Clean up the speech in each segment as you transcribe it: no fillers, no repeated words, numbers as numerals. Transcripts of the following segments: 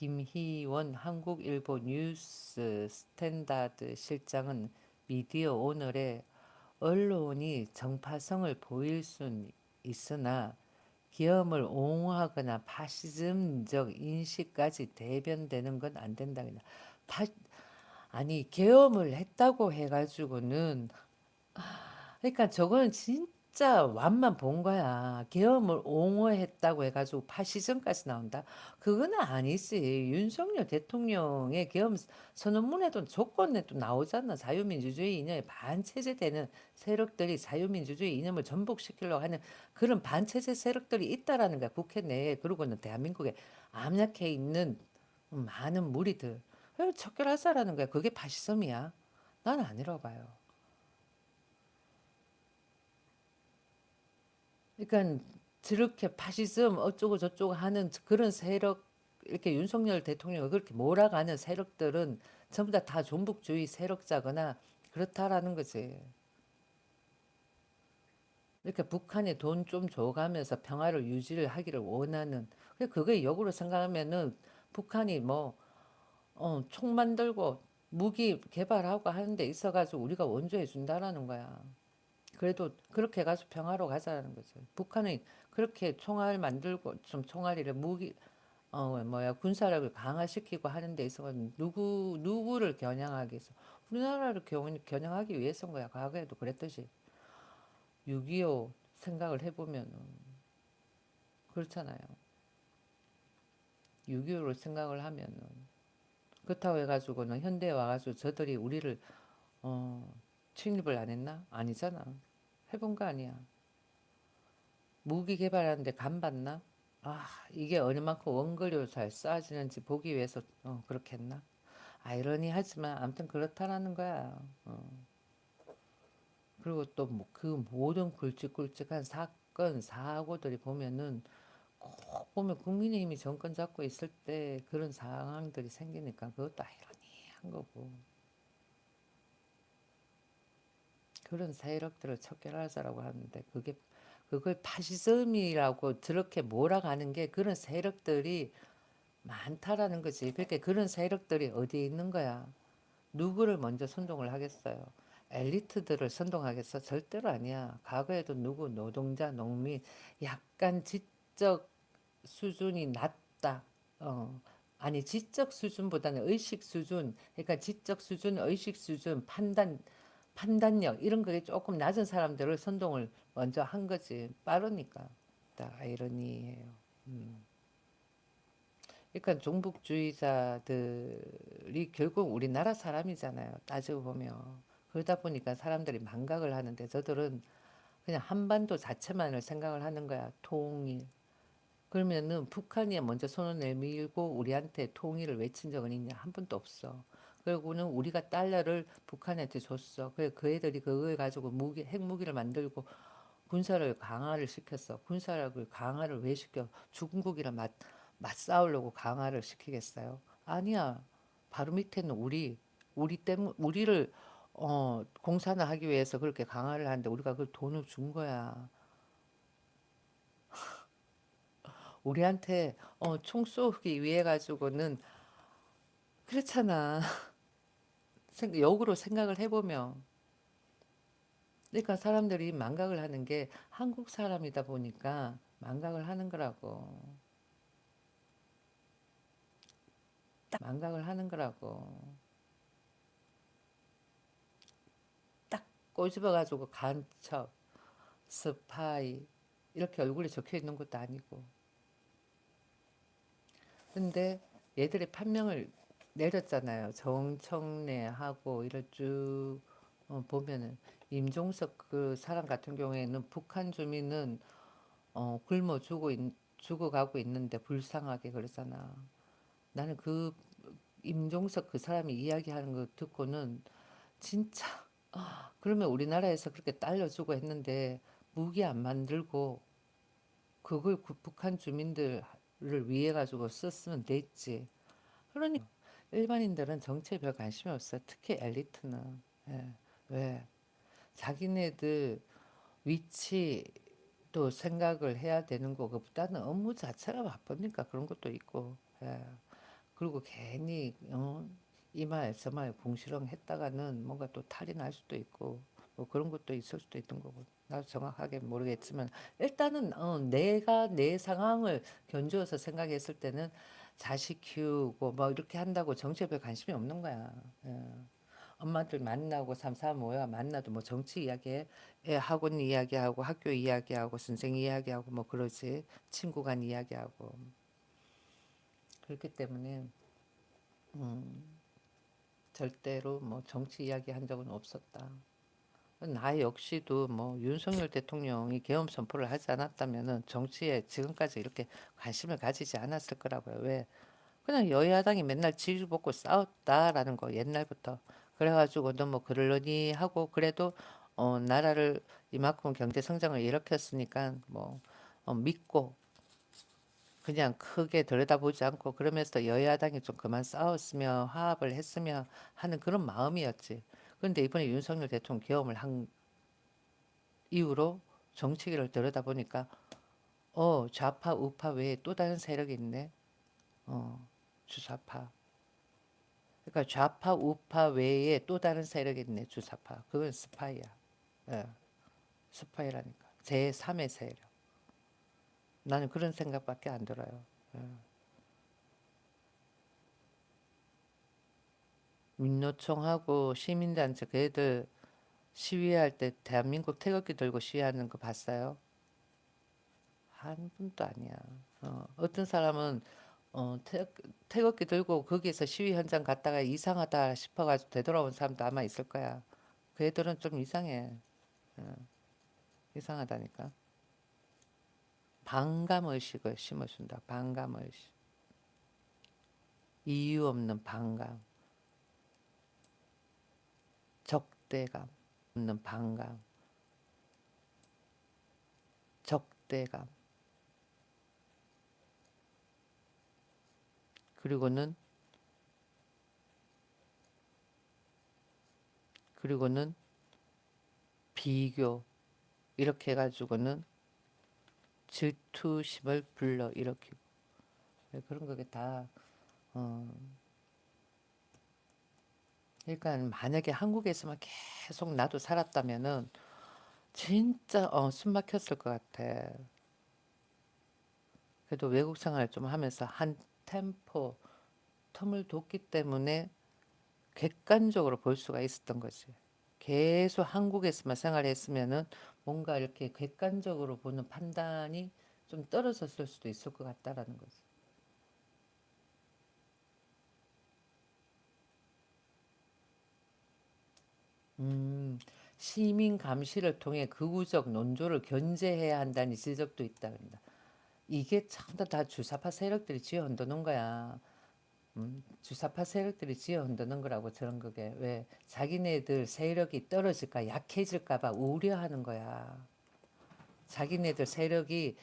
김희원 한국일보 뉴스 스탠다드 실장은 미디어 오늘의 언론이 정파성을 보일 순 있으나 계엄을 옹호하거나 파시즘적 인식까지 대변되는 건 안 된다. 파, 아니 계엄을 했다고 해가지고는 그러니까 저거는 진짜 완만 본 거야. 계엄을 옹호했다고 해가지고 파시즘까지 나온다? 그건 아니지. 윤석열 대통령의 계엄 선언문에도 조건에도 나오잖아. 자유민주주의 이념에 반체제되는 세력들이 자유민주주의 이념을 전복시키려고 하는 그런 반체제 세력들이 있다라는 거야. 국회 내에. 그리고는 대한민국에 암약해 있는 많은 무리들. 그걸 척결하자라는 거야. 그게 파시즘이야? 난 아니라고 봐요. 그러니까 저렇게 파시즘 어쩌고 저쩌고 하는 그런 세력 이렇게 윤석열 대통령을 그렇게 몰아가는 세력들은 전부 다 종북주의 세력자거나 그렇다라는 거지. 이렇게 북한에 돈 좀 줘가면서 평화를 유지를 하기를 원하는 그게 역으로 생각하면은 북한이 뭐 총 만들고 무기 개발하고 하는 데 있어가지고 우리가 원조해 준다라는 거야. 그래도 그렇게 해가지고 평화로 가자는 거죠. 북한은 그렇게 총알 만들고 좀 총알이를 무기 군사력을 강화시키고 하는 데 있어서 누구를 겨냥하기 위해서 우리나라를 겨냥하기 위해서인 거야. 과거에도 그랬듯이 6.25 생각을 해보면은 그렇잖아요. 6.25를 생각을 하면은 그렇다고 해가지고는 현대에 와가지고 저들이 우리를 어, 침입을 안 했나? 아니잖아. 해본 거 아니야. 무기 개발하는데 간 받나? 아, 이게 얼마만큼 원거리로 잘 쏴지는지 보기 위해서 그렇게 했나? 아이러니하지만 아무튼 그렇다라는 거야. 그리고 또 그 모든 굵직굵직한 사건, 사고들이 보면은 꼭 보면 국민의힘이 정권 잡고 있을 때 그런 상황들이 생기니까 그것도 아이러니한 거고. 그런 세력들을 척결하자라고 하는데 그걸 파시즘이라고 저렇게 몰아가는 게 그런 세력들이 많다라는 거지. 그러니까 그런 세력들이 어디에 있는 거야? 누구를 먼저 선동을 하겠어요? 엘리트들을 선동하겠어? 절대로 아니야. 과거에도 누구 노동자, 농민 약간 지적 수준이 낮다. 아니 지적 수준보다는 의식 수준. 그러니까 지적 수준, 의식 수준, 판단력 이런 거에 조금 낮은 사람들을 선동을 먼저 한 거지. 빠르니까. 다 아이러니해요. 그러니까 종북주의자들이 결국 우리나라 사람이잖아요. 따지고 보면. 그러다 보니까 사람들이 망각을 하는데 저들은 그냥 한반도 자체만을 생각을 하는 거야. 통일. 그러면은 북한이 먼저 손을 내밀고 우리한테 통일을 외친 적은 있냐? 한 번도 없어. 그리고는 우리가 달러를 북한한테 줬어. 그래 그 애들이 그걸 가지고 핵무기를 만들고 군사를 강화를 시켰어. 군사력을 강화를 왜 시켜? 중국이랑 맞싸우려고 강화를 시키겠어요? 아니야. 바로 밑에는 우리를 공산화하기 위해서 그렇게 강화를 하는데 우리가 그 돈을 준 거야. 우리한테 총 쏘기 위해 가지고는 그렇잖아. 역으로 생각을 해보면. 그러니까 사람들이 망각을 하는 게 한국 사람이다 보니까 망각을 하는 거라고. 망각을 하는 거라고. 딱 꼬집어가지고 간첩, 스파이 이렇게 얼굴에 적혀 있는 것도 아니고. 근데 얘들의 판명을 내렸잖아요. 정청래하고 이럴 쭉 보면은 임종석 그 사람 같은 경우에는 북한 주민은 굶어 죽어가고 있는데 불쌍하게 그러잖아. 나는 그 임종석 그 사람이 이야기하는 거 듣고는 진짜 그러면 우리나라에서 그렇게 딸려주고 했는데 무기 안 만들고 그걸 북한 주민들을 위해 가지고 썼으면 됐지. 그러니 일반인들은 정치에 별 관심이 없어요. 특히 엘리트는. 예. 왜? 자기네들 위치도 생각을 해야 되는 거보다는 업무 자체가 바쁘니까 그런 것도 있고. 예. 그리고 괜히 이마에 저마에 궁시렁 했다가는 뭔가 또 탈이 날 수도 있고 뭐 그런 것도 있을 수도 있던 거고 나도 정확하게 모르겠지만 일단은 내가 내 상황을 견주어서 생각했을 때는 자식 키우고 뭐 이렇게 한다고 정치에 별 관심이 없는 거야. 예. 엄마들 만나고 삼삼 오야 만나도 뭐 정치 이야기해, 애 학원 이야기하고 학교 이야기하고 선생 이야기하고 뭐 그러지, 친구 간 이야기하고. 그렇기 때문에 절대로 뭐 정치 이야기 한 적은 없었다. 나 역시도 뭐 윤석열 대통령이 계엄 선포를 하지 않았다면은 정치에 지금까지 이렇게 관심을 가지지 않았을 거라고요. 왜? 그냥 여야당이 맨날 지지를 받고 싸웠다라는 거 옛날부터. 그래가지고 너 뭐 그러려니 하고 그래도 나라를 이만큼 경제 성장을 일으켰으니까 뭐 믿고 그냥 크게 들여다보지 않고 그러면서 여야당이 좀 그만 싸웠으면 화합을 했으면 하는 그런 마음이었지. 그런데 이번에 윤석열 대통령 계엄을 한 이후로 정치계를 들여다보니까 좌파 우파 외에 또 다른 세력이 있네. 주사파. 그러니까 좌파 우파 외에 또 다른 세력이 있네. 주사파. 그건 스파이야. 예, 스파이라니까. 제3의 세력. 나는 그런 생각밖에 안 들어요. 예. 민노총하고 시민단체 걔들 시위할 때 대한민국 태극기 들고 시위하는 거 봤어요? 한 분도 아니야. 어떤 사람은 태극기 들고 거기에서 시위 현장 갔다가 이상하다 싶어가지고 되돌아온 사람도 아마 있을 거야. 그 애들은 좀 이상해. 이상하다니까. 반감의식을 심어준다. 반감의식. 이유 없는 반감. 적대감. 없는 반감. 적대감. 그리고는 그리고는 비교. 이렇게 해가지고는 질투심을 불러일으키고. 그런 거게 다 어, 그러니까 만약에 한국에서만 계속 나도 살았다면은 진짜 숨 막혔을 것 같아. 그래도 외국 생활을 좀 하면서 한 템포 텀을 뒀기 때문에 객관적으로 볼 수가 있었던 거지. 계속 한국에서만 생활했으면은 뭔가 이렇게 객관적으로 보는 판단이 좀 떨어졌을 수도 있을 것 같다라는 거지. 음, 시민 감시를 통해 극우적 논조를 견제해야 한다는 지적도 있다. 이게 전부 다 주사파 세력들이 쥐어 흔드는 거야. 주사파 세력들이 쥐어 흔드는 거라고 저런 그게 왜 자기네들 세력이 떨어질까 약해질까 봐 우려하는 거야. 자기네들 세력이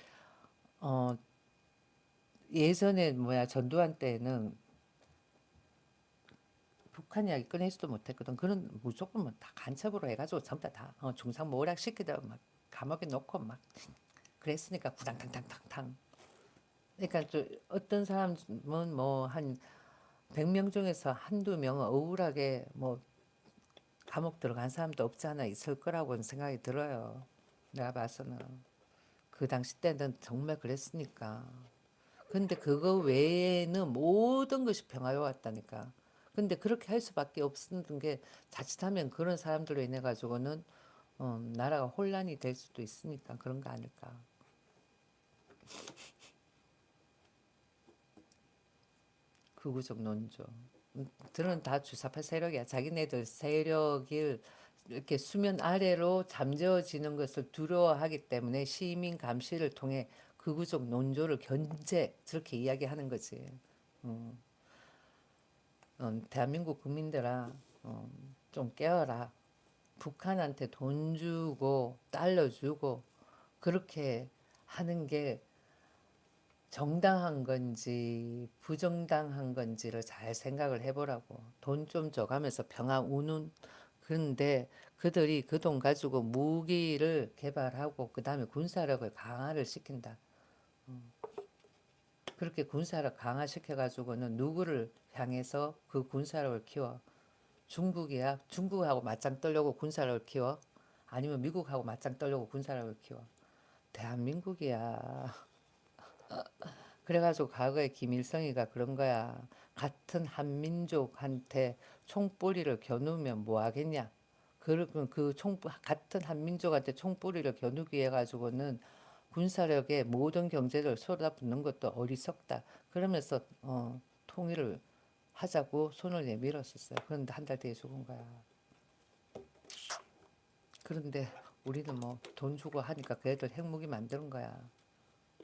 어 예전에 뭐야 전두환 때는 북한 이야기 꺼내지도 못했거든. 그런 무조건 뭐 다 간첩으로 해가지고 전부 다 중상 모략 시키다 막 감옥에 넣고 막 그랬으니까 구당탕탕탕탕. 그러니까 좀 어떤 사람은 뭐 한 100명 중에서 한두 명은 억울하게 뭐 감옥 들어간 사람도 없지 않아 있을 거라고는 생각이 들어요. 내가 봐서는. 그 당시 때는 정말 그랬으니까. 근데 그거 외에는 모든 것이 평화로웠다니까. 근데 그렇게 할 수밖에 없었던 게 자칫하면 그런 사람들로 인해 가지고는 나라가 혼란이 될 수도 있으니까 그런 거 아닐까. 극우적 논조. 들은 다 주사파 세력이야. 자기네들 세력을 이렇게 수면 아래로 잠재워지는 것을 두려워하기 때문에 시민 감시를 통해 극우적 논조를 견제 저렇게 이야기하는 거지. 대한민국 국민들아, 좀 깨어라. 북한한테 돈 주고 달러 주고 그렇게 하는 게 정당한 건지 부정당한 건지를 잘 생각을 해보라고. 돈 좀 줘가면서 평화 우는. 그런데 그들이 그 돈 가지고 무기를 개발하고 그 다음에 군사력을 강화를 시킨다. 그렇게 군사력 강화시켜 가지고는 누구를 향해서 그 군사력을 키워? 중국이야? 중국하고 맞짱 뜨려고 군사력을 키워? 아니면 미국하고 맞짱 뜨려고 군사력을 키워? 대한민국이야. 그래가지고 과거에 김일성이가 그런 거야. 같은 한민족한테 총뿌리를 겨누면 뭐 하겠냐? 그러면 같은 한민족한테 총뿌리를 겨누기 위해 가지고는 군사력에 모든 경제를 쏟아붓는 것도 어리석다. 그러면서 통일을 하자고 손을 내밀었었어요. 그런데 한 달 뒤에 죽은 거야. 그런데 우리는 뭐 돈 주고 하니까 걔들 핵무기 만드는 거야.